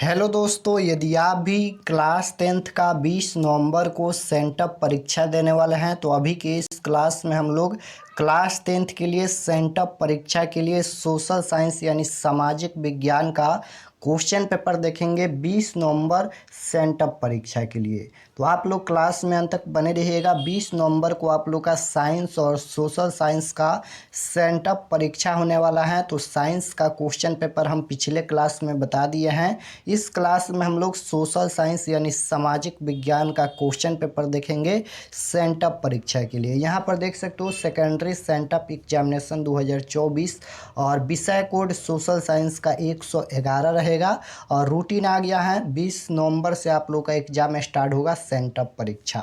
Hello दोस्तों, यदि आप भी क्लास 10th का 20 नवंबर को सेंटअप परीक्षा देने वाले हैं तो अभी के इस क्लास में हम लोग क्लास 10th के लिए सेंटअप परीक्षा के लिए सोशल साइंस यानी सामाजिक विज्ञान का क्वेश्चन पेपर देखेंगे 20 नवंबर सेंटअप परीक्षा के लिए। तो आप लोग क्लास में अंत तक बने रहिएगा। 20 नवंबर को आप लोग का साइंस और सोशल साइंस का सेंटअप परीक्षा होने वाला है। तो साइंस का क्वेश्चन पेपर हम पिछले क्लास में बता दिए हैं। इस क्लास में हम लोग सोशल साइंस यानी सामाजिक विज्ञान का क्वेश्चन पेपर देखेंगे सेंटअप परीक्षा के लिए। यहाँ पर देख सकते हो सेकेंडरी सेंटअप एग्जामिनेशन 2024 और विषय कोड सोशल साइंस का 111 रहेगा और रूटीन आ गया है। 20 नवंबर से आप लोग का एग्जाम स्टार्ट होगा सेंटअप परीक्षा।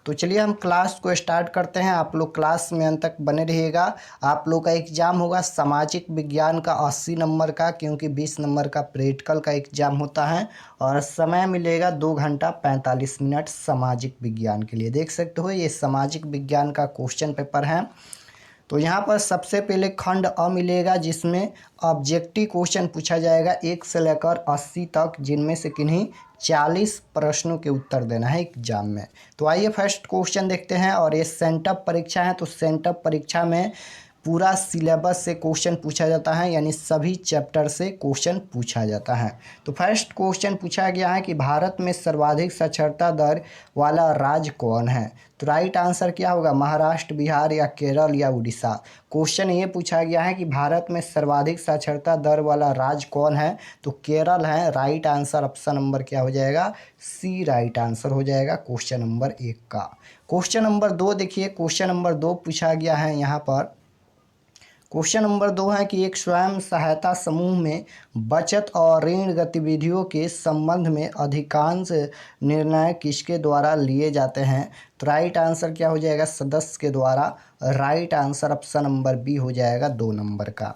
तो चलिए हम क्लास को स्टार्ट करते हैं। आप लोग क्लास में अंत तक बने रहिएगा। आप लोग का एग्ज़ाम होगा सामाजिक विज्ञान का 80 नंबर का, क्योंकि 20 नंबर का प्रैक्टिकल का एग्ज़ाम होता है और समय मिलेगा 2 घंटा 45 मिनट सामाजिक विज्ञान के लिए। देख सकते हो ये सामाजिक विज्ञान का क्वेश्चन पेपर है। तो यहाँ पर सबसे पहले खंड अ मिलेगा जिसमें ऑब्जेक्टिव क्वेश्चन पूछा जाएगा 1 से लेकर 80 तक, जिनमें से किन्हीं 40 प्रश्नों के उत्तर देना है एग्जाम में। तो आइए फर्स्ट क्वेश्चन देखते हैं। और ये सेंटअप परीक्षा है तो सेंटअप परीक्षा में पूरा सिलेबस से क्वेश्चन पूछा जाता है, यानी सभी चैप्टर से क्वेश्चन पूछा जाता है। तो फर्स्ट क्वेश्चन पूछा गया है कि भारत में सर्वाधिक साक्षरता दर वाला राज्य कौन है। तो राइट आंसर क्या होगा, महाराष्ट्र, बिहार या केरल या उड़ीसा। क्वेश्चन ये पूछा गया है कि भारत में सर्वाधिक साक्षरता दर वाला राज्य कौन है, तो केरल है। राइट आंसर ऑप्शन नंबर क्या हो जाएगा, सी राइट आंसर हो जाएगा क्वेश्चन नंबर 1 का। क्वेश्चन नंबर 2 देखिए, क्वेश्चन नंबर 2 पूछा गया है यहाँ पर। क्वेश्चन नंबर 2 है कि एक स्वयं सहायता समूह में बचत और ऋण गतिविधियों के संबंध में अधिकांश निर्णय किसके द्वारा लिए जाते हैं। तो राइट आंसर क्या हो जाएगा, सदस्य के द्वारा। Right answer option number B हो जाएगा 2 नंबर का।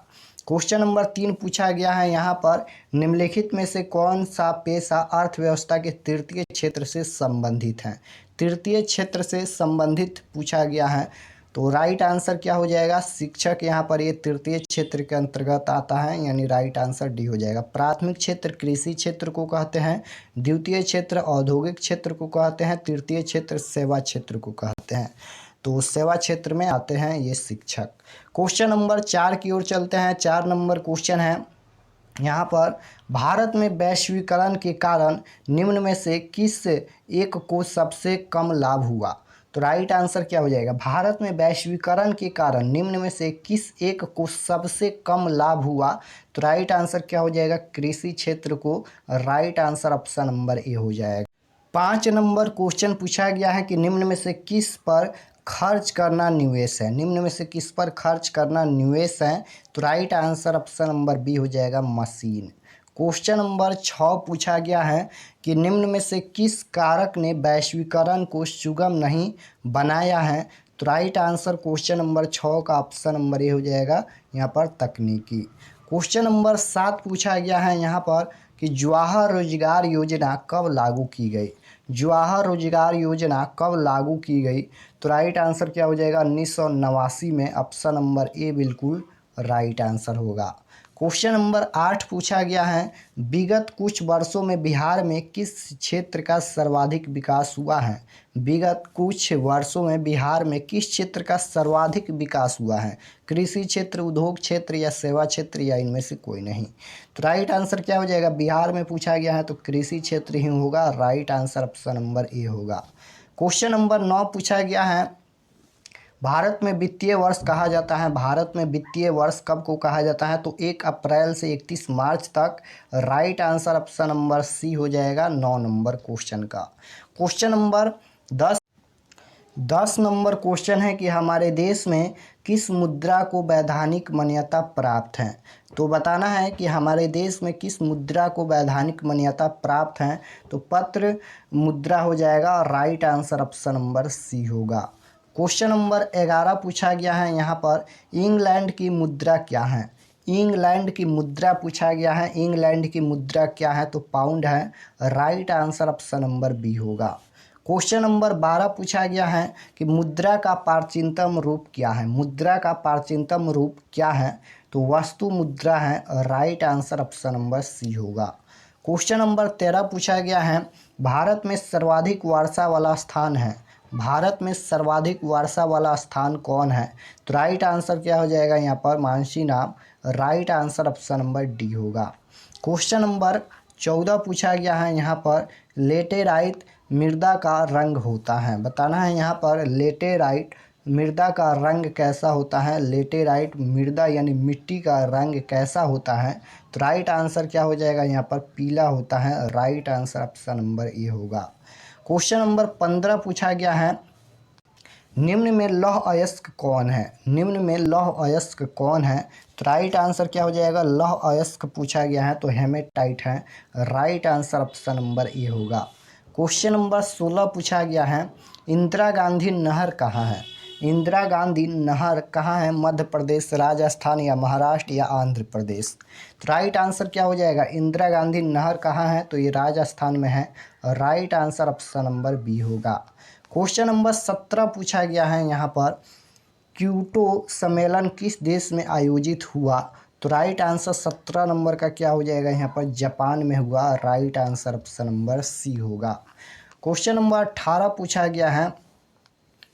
क्वेश्चन नंबर 3 पूछा गया है यहाँ पर, निम्नलिखित में से कौन सा पेशा अर्थव्यवस्था के तृतीय क्षेत्र से संबंधित है। तृतीय क्षेत्र से संबंधित पूछा गया है तो राइट आंसर क्या हो जाएगा, शिक्षक। यहाँ पर ये तृतीय क्षेत्र के अंतर्गत आता है, यानी राइट आंसर डी हो जाएगा। प्राथमिक क्षेत्र कृषि क्षेत्र को कहते हैं, द्वितीय क्षेत्र औद्योगिक क्षेत्र को कहते हैं, तृतीय क्षेत्र सेवा क्षेत्र को कहते हैं। तो सेवा क्षेत्र में आते हैं ये शिक्षक। क्वेश्चन नंबर 4 की ओर चलते हैं। 4 नंबर क्वेश्चन है यहाँ पर, भारत में वैश्वीकरण के कारण निम्न में से किस एक को सबसे कम लाभ हुआ। तो राइट आंसर क्या हो जाएगा, भारत में वैश्वीकरण के कारण निम्न में से किस एक को सबसे कम लाभ हुआ। तो राइट आंसर क्या हो जाएगा, कृषि क्षेत्र को। राइट आंसर ऑप्शन नंबर ए हो जाएगा। 5 नंबर क्वेश्चन पूछा गया है कि निम्न में से किस पर खर्च करना निवेश है। निम्न में से किस पर खर्च करना निवेश है। तो right answer option number B हो जाएगा, मशीन। क्वेश्चन नंबर 6 पूछा गया है कि निम्न में से किस कारक ने वैश्वीकरण को सुगम नहीं बनाया है। तो राइट आंसर क्वेश्चन नंबर 6 का ऑप्शन नंबर ए हो जाएगा यहाँ पर, तकनीकी। क्वेश्चन नंबर 7 पूछा गया है यहाँ पर कि जवाहर रोजगार योजना कब लागू की गई। जवाहर रोजगार योजना कब लागू की गई। तो राइट आंसर क्या हो जाएगा, 1989 में। ऑप्शन नंबर ए बिल्कुल राइट आंसर होगा। क्वेश्चन नंबर 8 पूछा गया है, विगत कुछ वर्षों में बिहार में किस क्षेत्र का सर्वाधिक विकास हुआ है। विगत कुछ वर्षों में बिहार में किस क्षेत्र का सर्वाधिक विकास हुआ है। कृषि क्षेत्र, उद्योग क्षेत्र या सेवा क्षेत्र या इनमें से कोई नहीं। तो राइट आंसर क्या हो जाएगा, बिहार में पूछा गया है तो कृषि क्षेत्र ही होगा। Right answer option number A होगा। क्वेश्चन नंबर 9 पूछा गया है, भारत में वित्तीय वर्ष कहा जाता है। भारत में वित्तीय वर्ष कब को कहा जाता है। तो 1 अप्रैल से 31 मार्च तक। Right answer option number C हो जाएगा 9 नंबर क्वेश्चन का। क्वेश्चन नंबर 10 नंबर क्वेश्चन है कि हमारे देश में किस मुद्रा को वैधानिक मान्यता प्राप्त है। तो बताना है कि हमारे देश में किस मुद्रा को वैधानिक मान्यता प्राप्त है। तो पत्र मुद्रा हो जाएगा। Right answer option number C होगा। क्वेश्चन नंबर 11 पूछा गया है यहाँ पर, इंग्लैंड की मुद्रा क्या है। इंग्लैंड की मुद्रा पूछा गया है, इंग्लैंड की मुद्रा क्या है। तो पाउंड है। Right answer option number B होगा। क्वेश्चन नंबर 12 पूछा गया है कि मुद्रा का प्राचीनतम रूप क्या है। मुद्रा का प्राचीनतम रूप क्या है। तो वस्तु मुद्रा है। Right answer option number C होगा। क्वेश्चन नंबर 13 पूछा गया है, भारत में सर्वाधिक वर्षा वाला स्थान है, भारत में सर्वाधिक वर्षा वाला स्थान कौन है? तो राइट आंसर क्या हो जाएगा यहाँ पर? मानसी नाम। Right answer option number D होगा। क्वेश्चन नंबर 14 पूछा गया है यहाँ पर, लेटेराइट मृदा का रंग होता है, बताना है यहाँ पर लेटेराइट मृदा का रंग कैसा होता है? लेटेराइट मृदा यानी मिट्टी का रंग कैसा होता है? तो राइट आंसर क्या हो जाएगा यहाँ पर? पीला होता है। Right answer option number A होगा। क्वेश्चन नंबर 15 पूछा गया है, निम्न में लौह अयस्क कौन है? निम्न में लौह अयस्क कौन है? तो राइट आंसर क्या हो जाएगा? लौह अयस्क पूछा गया है तो हेमेटाइट है। Right answer option number A होगा। क्वेश्चन नंबर 16 पूछा गया है, इंदिरा गांधी नहर कहाँ है? इंदिरा गांधी नहर कहाँ है? मध्य प्रदेश, राजस्थान या महाराष्ट्र या आंध्र प्रदेश? तो राइट आंसर क्या हो जाएगा? इंदिरा गांधी नहर कहाँ है? तो ये राजस्थान में है। Right answer option number B होगा। क्वेश्चन नंबर 17 पूछा गया है यहाँ पर, क्योटो सम्मेलन किस देश में आयोजित हुआ? तो राइट आंसर 17 नंबर का क्या हो जाएगा यहाँ पर? जापान में हुआ। Right answer option number C होगा। क्वेश्चन नंबर 18 पूछा गया है,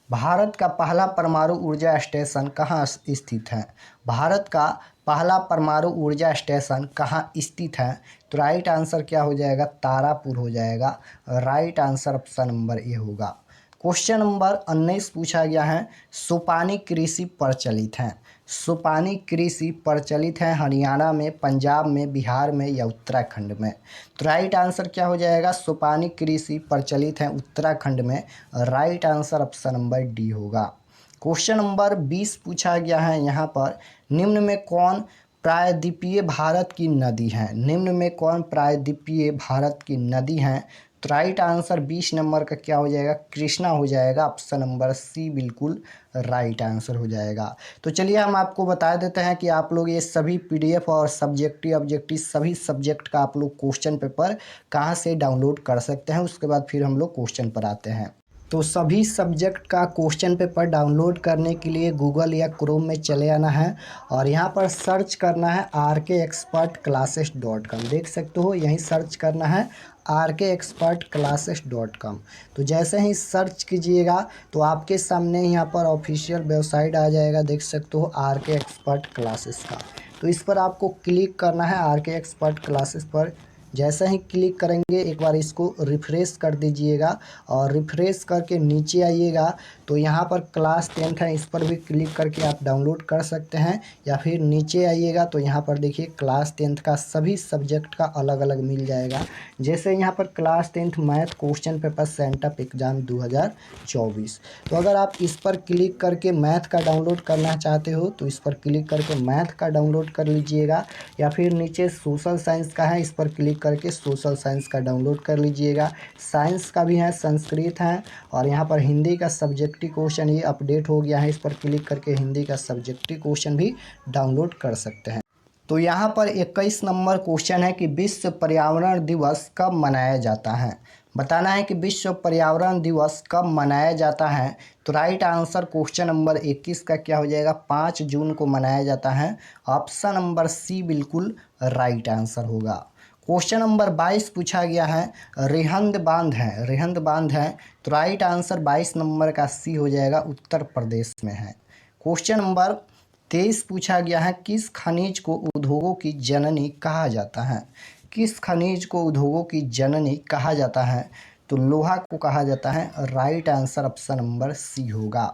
भारत का पहला परमाणु ऊर्जा स्टेशन कहाँ स्थित है? भारत का पहला परमाणु ऊर्जा स्टेशन कहाँ स्थित है? तो राइट आंसर क्या हो जाएगा? तारापुर हो जाएगा। Right answer option number A होगा। क्वेश्चन नंबर 19 पूछा गया है, सुपानी कृषि प्रचलित है, सुपानी कृषि प्रचलित है हरियाणा में, पंजाब में, बिहार में या उत्तराखंड में? तो राइट आंसर क्या हो जाएगा? सुपानी कृषि प्रचलित है उत्तराखंड में। Right answer option number D होगा। क्वेश्चन नंबर 20 पूछा गया है यहाँ पर, निम्न में कौन प्रायद्वीपीय भारत की नदी है? निम्न में कौन प्रायद्वीपीय भारत की नदी है? तो राइट आंसर 20 नंबर का क्या हो जाएगा? कृष्णा हो जाएगा। ऑप्शन नंबर सी बिल्कुल राइट आंसर हो जाएगा। तो चलिए हम आपको बता देते हैं कि आप लोग ये सभी पीडीएफ और सब्जेक्टिव ऑब्जेक्टिव सभी सब्जेक्ट का आप लोग क्वेश्चन पेपर कहाँ से डाउनलोड कर सकते हैं। उसके बाद फिर हम लोग क्वेश्चन पर आते हैं। तो सभी सब्जेक्ट का क्वेश्चन पेपर डाउनलोड करने के लिए गूगल या क्रोम में चले आना है और यहाँ पर सर्च करना है rkexpertclasses.com। देख सकते हो यहीं सर्च करना है rkexpertclasses.com। तो जैसे ही सर्च कीजिएगा तो आपके सामने यहाँ पर ऑफिशियल वेबसाइट आ जाएगा, देख सकते हो RK एक्सपर्ट क्लासेस का। तो इस पर आपको क्लिक करना है RK एक्सपर्ट क्लासेस पर। जैसे ही क्लिक करेंगे एक बार इसको रिफ़्रेश कर दीजिएगा और रिफ़्रेश करके नीचे आइएगा तो यहाँ पर क्लास 10 है, इस पर भी क्लिक करके आप डाउनलोड कर सकते हैं। या फिर नीचे आइएगा तो यहाँ पर देखिए क्लास 10 का सभी सब्जेक्ट का अलग अलग मिल जाएगा। जैसे यहाँ पर class 10 math question paper sent up exam 2024। तो अगर आप इस पर क्लिक करके मैथ का डाउनलोड करना चाहते हो तो इस पर क्लिक करके मैथ का डाउनलोड कर लीजिएगा। या फिर नीचे सोशल साइंस का है, इस पर क्लिक करके सोशल साइंस का डाउनलोड कर लीजिएगा। साइंस का भी है, संस्कृत है और यहाँ पर हिंदी का सब्जेक्टिव क्वेश्चन ये अपडेट हो गया है, इस पर क्लिक करके हिंदी का सब्जेक्टिव क्वेश्चन भी डाउनलोड कर सकते हैं। तो यहाँ पर 21 नंबर क्वेश्चन है कि विश्व पर्यावरण दिवस कब मनाया जाता है? बताना है कि विश्व पर्यावरण दिवस कब मनाया जाता है। तो राइट आंसर क्वेश्चन नंबर 21 का क्या हो जाएगा? 5 जून को मनाया जाता है। ऑप्शन नंबर सी बिल्कुल राइट आंसर होगा। क्वेश्चन नंबर 22 पूछा गया है, रिहंद बांध है, रिहंद बांध है। तो राइट आंसर 22 नंबर का सी हो जाएगा, उत्तर प्रदेश में है। क्वेश्चन नंबर 23 पूछा गया है, किस खनिज को उद्योगों की जननी कहा जाता है? किस खनिज को उद्योगों की जननी कहा जाता है? तो लोहा को कहा जाता है। Right answer option number C होगा।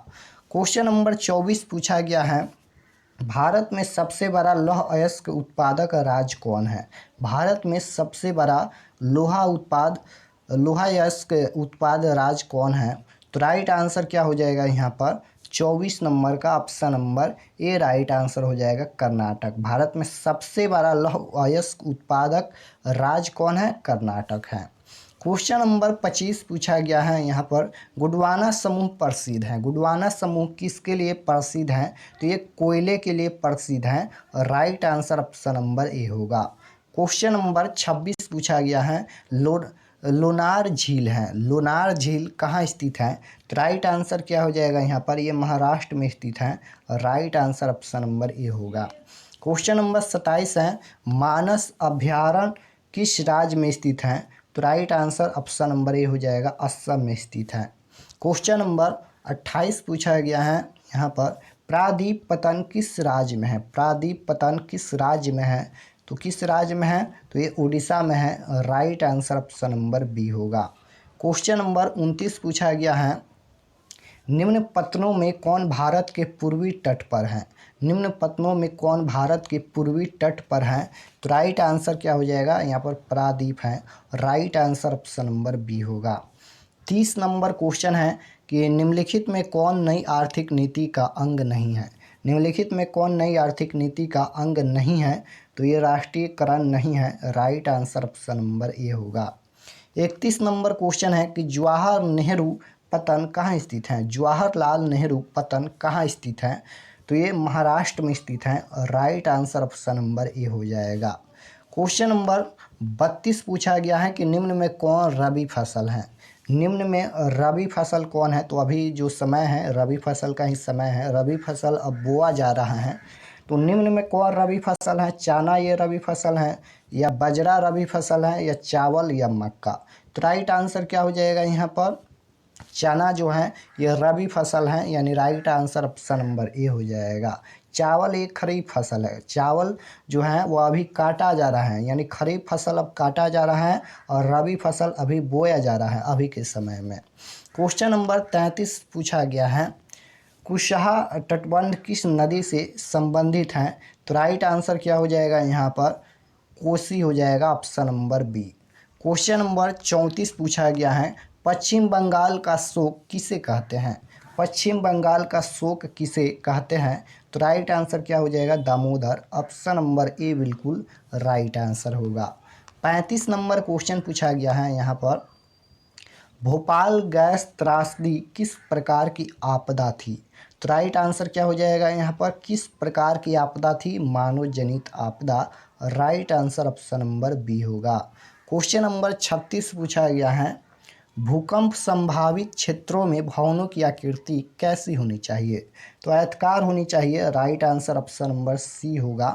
क्वेश्चन नंबर 24 पूछा गया है, भारत में सबसे बड़ा लौह अयस्क उत्पादक राज्य कौन है? भारत में सबसे बड़ा लोहा अयस्क उत्पाद राज्य कौन है? तो राइट आंसर क्या हो जाएगा यहाँ पर? 24 नंबर का ऑप्शन नंबर ए राइट आंसर हो जाएगा, कर्नाटक। भारत में सबसे बड़ा लौह अयस्क उत्पादक राज्य कौन है? कर्नाटक है। क्वेश्चन नंबर 25 पूछा गया है यहाँ पर, गोंडवाना समूह प्रसिद्ध है, गोंडवाना समूह किसके लिए प्रसिद्ध है? तो ये कोयले के लिए प्रसिद्ध है। Right answer option number A होगा। क्वेश्चन नंबर 26 पूछा गया है, लोनार झील है, लोनार झील कहाँ स्थित है? तो राइट आंसर क्या हो जाएगा यहाँ पर? ये महाराष्ट्र में स्थित है। Right answer option number A होगा। क्वेश्चन नंबर 27 है, मानस अभयारण्य किस राज्य में स्थित हैं? तो राइट आंसर ऑप्शन नंबर ए हो जाएगा, असम में स्थित है। क्वेश्चन नंबर 28 पूछा गया है यहाँ पर, प्रायद्वीप पतन किस राज्य में है? प्रायद्वीप पतन किस राज्य में है? तो किस राज्य में है? तो ये उड़ीसा में है। Right answer option number B होगा। क्वेश्चन नंबर 29 पूछा गया है, निम्न पत्तनों में कौन भारत के पूर्वी तट पर है? निम्न पत्तनों में कौन भारत के पूर्वी तट पर है? तो राइट आंसर क्या हो जाएगा? यहाँ पर प्रायद्वीप है। Right answer option number B होगा। 30 नंबर क्वेश्चन है कि निम्नलिखित में कौन नई आर्थिक नीति का अंग नहीं है? निम्नलिखित में कौन नई आर्थिक नीति का अंग नहीं है? तो ये राष्ट्रीयकरण नहीं है। Right answer option number A होगा। 31 नंबर क्वेश्चन है कि जवाहर नेहरू पतन कहाँ स्थित है? जवाहरलाल नेहरू पतन कहाँ स्थित है? तो ये महाराष्ट्र में स्थित है। राइट आंसर ऑप्शन नंबर ए हो जाएगा। क्वेश्चन नंबर 32 पूछा गया है कि निम्न में कौन रबी फसल है? निम्न में रबी फसल कौन है? तो अभी जो समय है रबी फसल का ही समय है। रबी फसल अब बोआ जा रहा है। तो निम्न में कौन रबी फसल है? चना ये रबी फसल है, या बाजरा रबी फसल है, या चावल या मक्का? तो राइट आंसर क्या हो जाएगा यहाँ पर? चना जो है ये रबी फसल है, यानी राइट आंसर ऑप्शन नंबर ए हो जाएगा। चावल एक खरीफ फसल है। चावल जो है वो अभी काटा जा रहा है, यानी खरीफ फसल अब काटा जा रहा है और रबी फसल अभी बोया जा रहा है अभी के समय में। क्वेश्चन नंबर 33 पूछा गया है, कुशहा तटबंध किस नदी से संबंधित है? तो राइट आंसर क्या हो जाएगा यहाँ पर? कोसी हो जाएगा, option number B. Question number 34 पूछा गया है, पश्चिम बंगाल का शोक किसे कहते हैं? पश्चिम बंगाल का शोक किसे कहते हैं? तो राइट आंसर क्या हो जाएगा? दामोदर। ऑप्शन नंबर ए बिल्कुल राइट आंसर होगा। 35 नंबर क्वेश्चन पूछा गया है यहाँ पर, भोपाल गैस त्रासदी किस प्रकार की आपदा थी? तो राइट आंसर क्या हो जाएगा यहाँ पर? किस प्रकार की आपदा थी? मानव जनित आपदा। Right answer option number B होगा। क्वेश्चन नंबर 36 पूछा गया है, भूकंप संभावित क्षेत्रों में भवनों की आकृति कैसी होनी चाहिए? तो आयताकार होनी चाहिए। Right answer option number C होगा।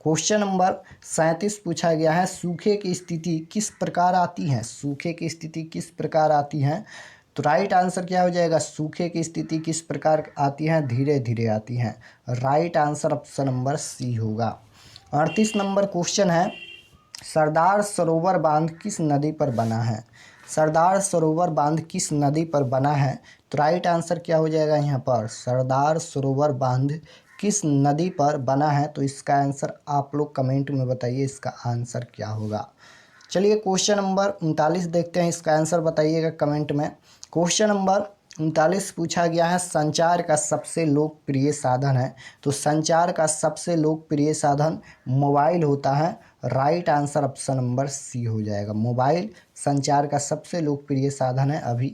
क्वेश्चन नंबर 37 पूछा गया है, सूखे की स्थिति किस प्रकार आती है? सूखे की स्थिति किस प्रकार आती है? तो राइट आंसर क्या हो जाएगा? सूखे की स्थिति किस प्रकार आती है? धीरे धीरे आती है। Right answer option number C होगा। 38 नंबर क्वेश्चन है, सरदार सरोवर बांध किस नदी पर बना है? सरदार सरोवर बांध किस नदी पर बना है? तो राइट आंसर क्या हो जाएगा यहाँ पर? सरदार सरोवर बांध किस नदी पर बना है? तो इसका आंसर आप लोग कमेंट में बताइए, इसका आंसर क्या होगा। चलिए क्वेश्चन नंबर 39 देखते हैं, इसका आंसर बताइएगा कमेंट में। क्वेश्चन नंबर 39 पूछा गया है, संचार का सबसे लोकप्रिय साधन है? तो संचार का सबसे लोकप्रिय साधन मोबाइल होता है। Right answer option number C हो जाएगा। मोबाइल संचार का सबसे लोकप्रिय साधन है अभी।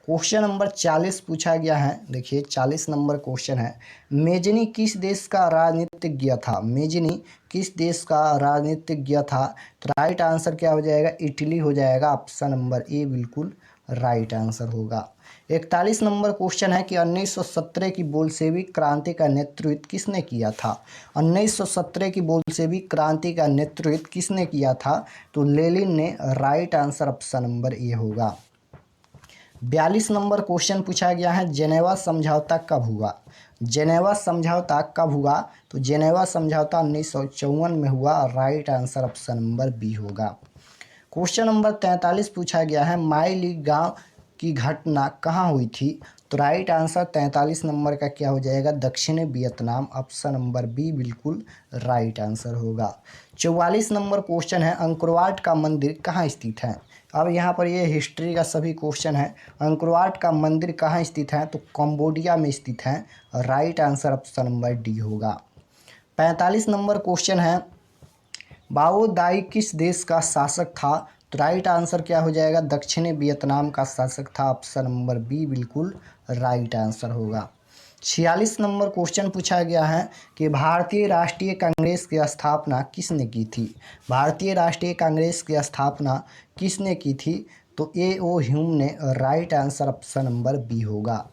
क्वेश्चन नंबर 40 पूछा गया है, देखिए 40 नंबर क्वेश्चन है, मेजनी किस देश का राजनीतिज्ञ था? मेजनी किस देश का राजनीतिज्ञ था? तो राइट आंसर क्या हो जाएगा? इटली हो जाएगा। ऑप्शन नंबर ए बिल्कुल राइट आंसर होगा। 41 नंबर क्वेश्चन है कि 1917 की बोल्शेविक क्रांति का नेतृत्व किसने किया था? 1917 की बोल्शेविक क्रांति का नेतृत्व किसने किया था? तो लेनिन ने। Right answer option number A होगा। 42 नंबर क्वेश्चन पूछा गया है, जेनेवा समझौता कब हुआ? जेनेवा समझौता कब हुआ? तो जेनेवा समझौता 1954 में हुआ। Right answer option number B होगा। क्वेश्चन नंबर 43 पूछा गया है, माई लीग गांव की घटना कहाँ हुई थी? तो राइट आंसर 43 नंबर का क्या हो जाएगा? दक्षिणी वियतनाम। ऑप्शन नंबर बी बिल्कुल राइट आंसर होगा। 44 नंबर क्वेश्चन है, अंकोरवाट का मंदिर कहाँ स्थित है? अब यहाँ पर ये हिस्ट्री का सभी क्वेश्चन है। अंकोरवाट का मंदिर कहाँ स्थित है? तो कंबोडिया में स्थित है। Right answer option number D होगा। 45 नंबर क्वेश्चन है, बाओ दाई किस देश का शासक था? तो राइट आंसर क्या हो जाएगा? दक्षिणी वियतनाम का शासक था। ऑप्शन नंबर बी बिल्कुल राइट आंसर होगा। 46 नंबर क्वेश्चन पूछा गया है कि भारतीय राष्ट्रीय कांग्रेस की स्थापना किसने की थी? भारतीय राष्ट्रीय कांग्रेस की स्थापना किसने की थी? तो ए.ओ. ह्यूम ने। Right answer option number B होगा।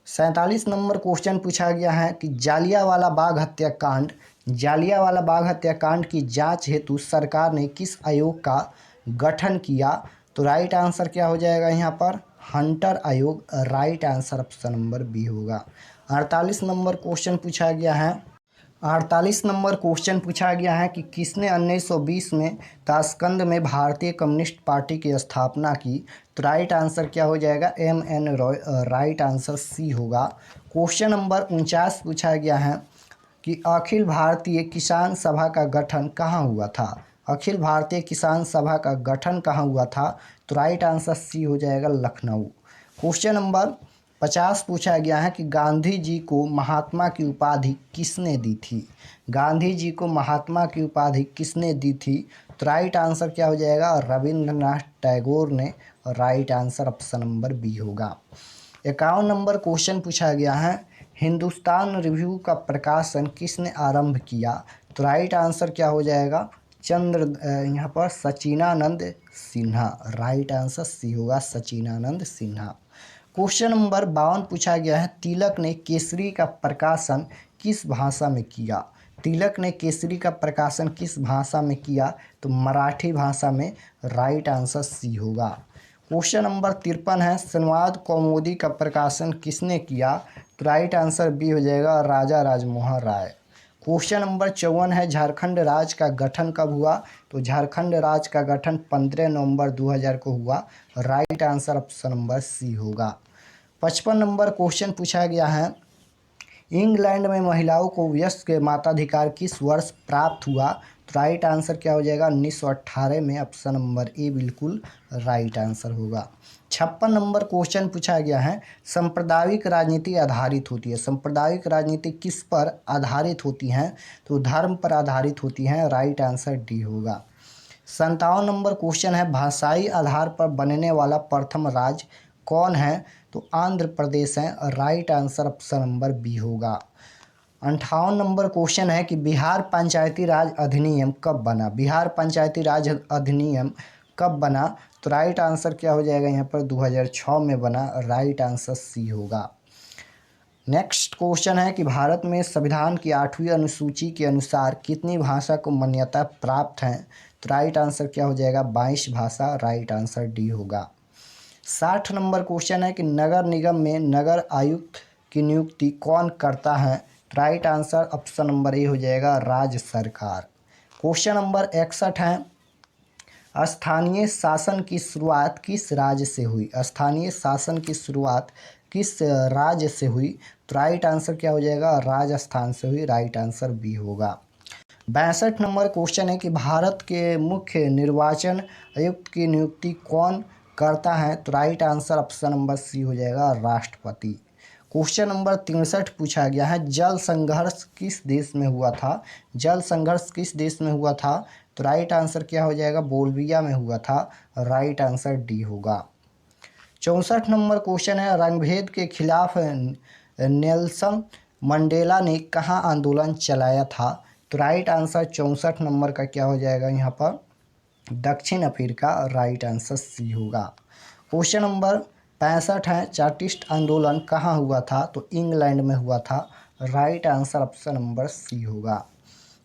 47 नंबर क्वेश्चन पूछा गया है कि जालियांवाला बाग हत्याकांड जालियांवाला बाग हत्याकांड की जांच हेतु सरकार ने किस आयोग का गठन किया? तो राइट आंसर क्या हो जाएगा यहाँ पर? हंटर आयोग right answer option number B होगा। 48 नंबर क्वेश्चन पूछा गया है। 48 नंबर क्वेश्चन पूछा गया है कि किसने 1920 में ताशकंद में भारतीय कम्युनिस्ट पार्टी की स्थापना की? तो राइट आंसर क्या हो जाएगा? M.N. Roy right answer C होगा। क्वेश्चन नंबर 49 पूछा गया है कि अखिल भारतीय किसान सभा का गठन कहाँ हुआ था? अखिल भारतीय किसान सभा का गठन कहाँ हुआ था? तो राइट आंसर सी हो जाएगा, लखनऊ। क्वेश्चन नंबर 50 पूछा गया है कि गांधी जी को महात्मा की उपाधि किसने दी थी? गांधी जी को महात्मा की उपाधि किसने दी थी? तो राइट आंसर क्या हो जाएगा? रविंद्रनाथ टैगोर ने। Right answer option number B होगा। 51 नंबर क्वेश्चन पूछा गया है, हिंदुस्तान रिव्यू का प्रकाशन किसने आरंभ किया? तो राइट आंसर क्या हो जाएगा? यहाँ पर Sachinanand Sinha. Right answer C होगा, सचिनानंद सिन्हा। क्वेश्चन नंबर 52 पूछा गया है, तिलक ने केसरी का प्रकाशन किस भाषा में किया? तिलक ने केसरी का प्रकाशन किस भाषा में किया? तो मराठी भाषा में। राइट आंसर सी होगा। क्वेश्चन नंबर 53 है, संवाद कौमुदी का प्रकाशन किसने किया? तो राइट आंसर बी हो जाएगा, राजा राजमोहन राय। क्वेश्चन नंबर 54 है, झारखंड राज्य का गठन कब हुआ? तो झारखंड राज्य का गठन 15 नवंबर 2000 को हुआ। Right answer option number C होगा। 55 नंबर क्वेश्चन पूछा गया है, इंग्लैंड में महिलाओं को वयस्क माताधिकार किस वर्ष प्राप्त हुआ? तो राइट आंसर क्या हो जाएगा? 1918 में। ऑप्शन नंबर ए बिल्कुल राइट आंसर होगा। 56 नंबर क्वेश्चन पूछा गया है, सांप्रदायिक राजनीति आधारित होती है। सांप्रदायिक राजनीति किस पर आधारित होती हैं? तो धर्म पर आधारित होती हैं। राइट आंसर डी होगा। 57 नंबर क्वेश्चन है, भाषाई आधार पर बनने वाला प्रथम राज्य कौन है? तो आंध्र प्रदेश है। Right answer option number B होगा। 58 नंबर क्वेश्चन है कि बिहार पंचायती राज अधिनियम कब बना? बिहार पंचायती राज अधिनियम कब बना? तो राइट आंसर क्या हो जाएगा यहाँ पर? 2006 में बना। राइट आंसर सी होगा। नेक्स्ट क्वेश्चन है कि भारत में संविधान की 8वीं अनुसूची के अनुसार कितनी भाषा को मान्यता प्राप्त है? तो राइट आंसर क्या हो जाएगा? 22 भाषा। राइट आंसर डी होगा। 60 नंबर क्वेश्चन है कि नगर निगम में नगर आयुक्त की नियुक्ति कौन करता है? राइट आंसर ऑप्शन नंबर ए हो जाएगा, राज्य सरकार। क्वेश्चन नंबर 61 है, स्थानीय शासन की शुरुआत किस राज्य से हुई? स्थानीय शासन की शुरुआत किस राज्य से हुई? तो राइट आंसर क्या हो जाएगा? राजस्थान से हुई। राइट आंसर बी होगा। 62 नंबर क्वेश्चन है कि भारत के मुख्य निर्वाचन आयुक्त की नियुक्ति कौन करता है? तो right answer option number C हो जाएगा, राष्ट्रपति। क्वेश्चन नंबर 63 पूछा गया है, जल संघर्ष किस देश में हुआ था? जल संघर्ष किस देश में हुआ था? तो राइट आंसर क्या हो जाएगा? बोल्विया में हुआ था। राइट आंसर डी होगा। 64 नंबर क्वेश्चन है, रंगभेद के खिलाफ नेल्सन मंडेला ने कहाँ आंदोलन चलाया था? तो राइट आंसर 64 नंबर का क्या हो जाएगा यहाँ पर? दक्षिण अफ्रीका। राइट आंसर सी होगा। क्वेश्चन नंबर 65 है, चार्टिस्ट आंदोलन कहाँ हुआ था? तो इंग्लैंड में हुआ था। Right answer option number C होगा।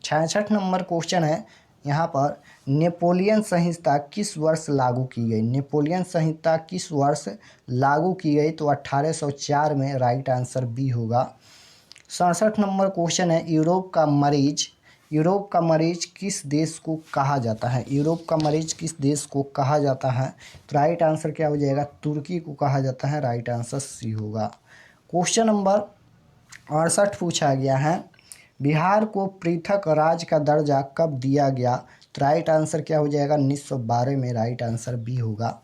66 नंबर क्वेश्चन है यहाँ पर, नेपोलियन संहिता किस वर्ष लागू की गई? नेपोलियन संहिता किस वर्ष लागू की गई? तो 1804 में। राइट आंसर बी होगा। 67 नंबर क्वेश्चन है, यूरोप का मरीज किस देश को कहा जाता है? यूरोप का मरीज किस देश को कहा जाता है? तो राइट आंसर क्या हो जाएगा? तुर्की को कहा जाता है। राइट आंसर सी होगा। क्वेश्चन नंबर 68 पूछा गया है, बिहार को पृथक राज्य का दर्जा कब दिया गया? तो राइट आंसर क्या हो जाएगा? 1912 में। राइट आंसर बी होगा।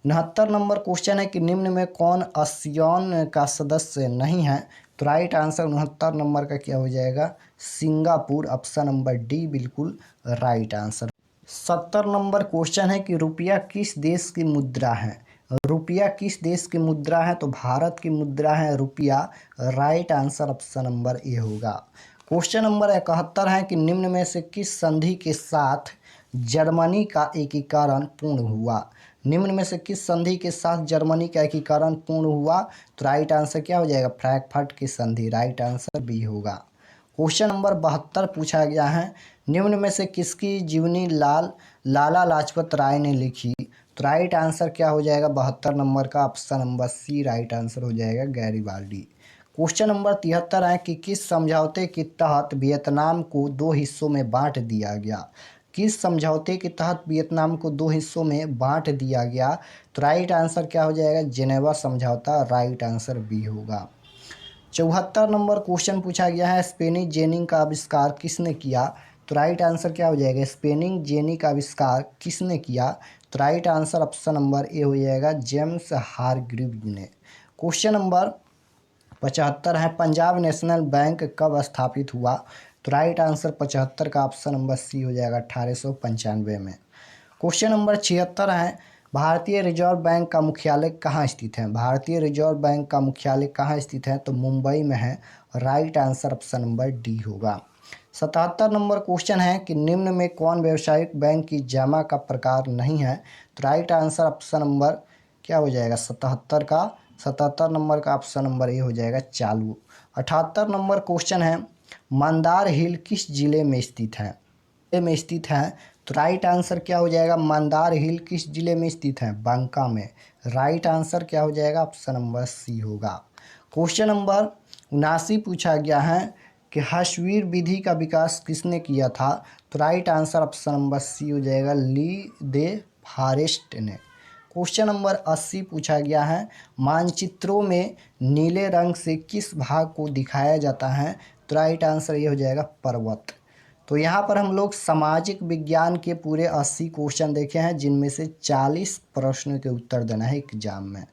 69 नंबर क्वेश्चन है कि निम्न में कौन ASEAN का सदस्य नहीं है? तो राइट आंसर 69 नंबर का क्या हो जाएगा? सिंगापुर। ऑप्शन नंबर डी बिल्कुल राइट आंसर। 70 नंबर क्वेश्चन है कि रुपया किस देश की मुद्रा है? रुपया किस देश की मुद्रा है? तो भारत की मुद्रा है रुपया। Right answer option number A होगा। क्वेश्चन नंबर 71 है कि निम्न में से किस संधि के साथ जर्मनी का एकीकरण पूर्ण हुआ? निम्न में से किस संधि के साथ जर्मनी का एकीकरण पूर्ण हुआ? तो राइट आंसर क्या हो जाएगा? फ्रैंकफर्ट की संधि। राइट आंसर बी होगा। क्वेश्चन नंबर 72 पूछा गया है, निम्न में से किसकी जीवनी लाला लाजपत राय ने लिखी। तो राइट आंसर क्या हो जाएगा 72 नंबर का, option number C right answer हो जाएगा, गैरिबाल्डी। क्वेश्चन नंबर 73 है कि किस समझौते के तहत वियतनाम को दो हिस्सों में बांट दिया गया। किस समझौते के तहत वियतनाम को दो हिस्सों में बांट दिया गया। तो राइट आंसर क्या हो जाएगा, जेनेवा समझौता, राइट आंसर बी होगा। 74 नंबर क्वेश्चन पूछा गया है, स्पेनिश जेनिंग का आविष्कार किसने किया। तो राइट आंसर क्या हो जाएगा, स्पेनिश जेनी का आविष्कार किसने किया। तो राइट आंसर ऑप्शन नंबर ए हो जाएगा, जेम्स हारग्रीव्स ने। क्वेश्चन नंबर 75 है, पंजाब नेशनल बैंक कब स्थापित हुआ। तो राइट आंसर 75 का ऑप्शन नंबर सी हो जाएगा, 1895 में। क्वेश्चन नंबर 76 है, भारतीय रिजर्व बैंक का मुख्यालय कहाँ स्थित है। भारतीय रिजर्व बैंक का मुख्यालय कहाँ स्थित है। तो मुंबई में है, right answer option number D होगा। 77 नंबर क्वेश्चन है कि निम्न में कौन व्यावसायिक बैंक की जमा का प्रकार नहीं है। तो राइट आंसर ऑप्शन नंबर क्या हो जाएगा 77 नंबर का ऑप्शन नंबर ए हो जाएगा, चालू। 78 नंबर क्वेश्चन है, मंदार हिल किस जिले में स्थित है। में स्थित है। तो राइट आंसर क्या हो जाएगा, मंदार हिल किस जिले में स्थित है, बांका में। राइट आंसर क्या हो जाएगा, ऑप्शन नंबर सी होगा। क्वेश्चन नंबर 79 पूछा गया है कि हर्षवीर विधि का विकास किसने किया था। तो right answer option number C हो जाएगा, ली दे फॉरेस्ट ने। क्वेश्चन नंबर 80 पूछा गया है, मानचित्रों में नीले रंग से किस भाग को दिखाया जाता है। तो राइट आंसर ये हो जाएगा, पर्वत। तो यहाँ पर हम लोग सामाजिक विज्ञान के पूरे 80 क्वेश्चन देखे हैं, जिनमें से 40 प्रश्नों के उत्तर देना है एग्जाम में,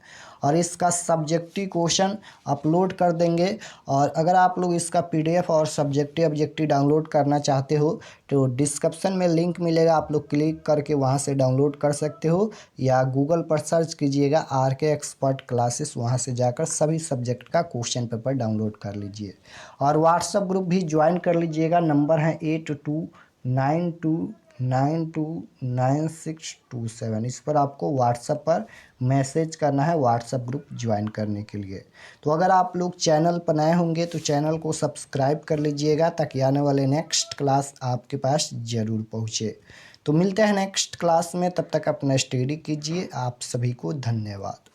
और इसका सब्जेक्टिव क्वेश्चन अपलोड कर देंगे। और अगर आप लोग इसका पीडीएफ और सब्जेक्टिव ऑब्जेक्टिव डाउनलोड करना चाहते हो तो डिस्क्रिप्शन में लिंक मिलेगा, आप लोग क्लिक करके वहाँ से डाउनलोड कर सकते हो, या गूगल पर सर्च कीजिएगा आरके एक्सपर्ट क्लासेस, वहाँ से जाकर सभी सब्जेक्ट का क्वेश्चन पेपर डाउनलोड कर लीजिए। और व्हाट्सएप ग्रुप भी ज्वाइन कर लीजिएगा, नंबर है 8292929627। इस पर आपको व्हाट्सएप पर मैसेज करना है व्हाट्सएप ग्रुप ज्वाइन करने के लिए। तो अगर आप लोग चैनल पर नए होंगे तो चैनल को सब्सक्राइब कर लीजिएगा, ताकि आने वाले नेक्स्ट क्लास आपके पास ज़रूर पहुँचे। तो मिलते हैं नेक्स्ट क्लास में, तब तक अपना स्टडी कीजिए। आप सभी को धन्यवाद।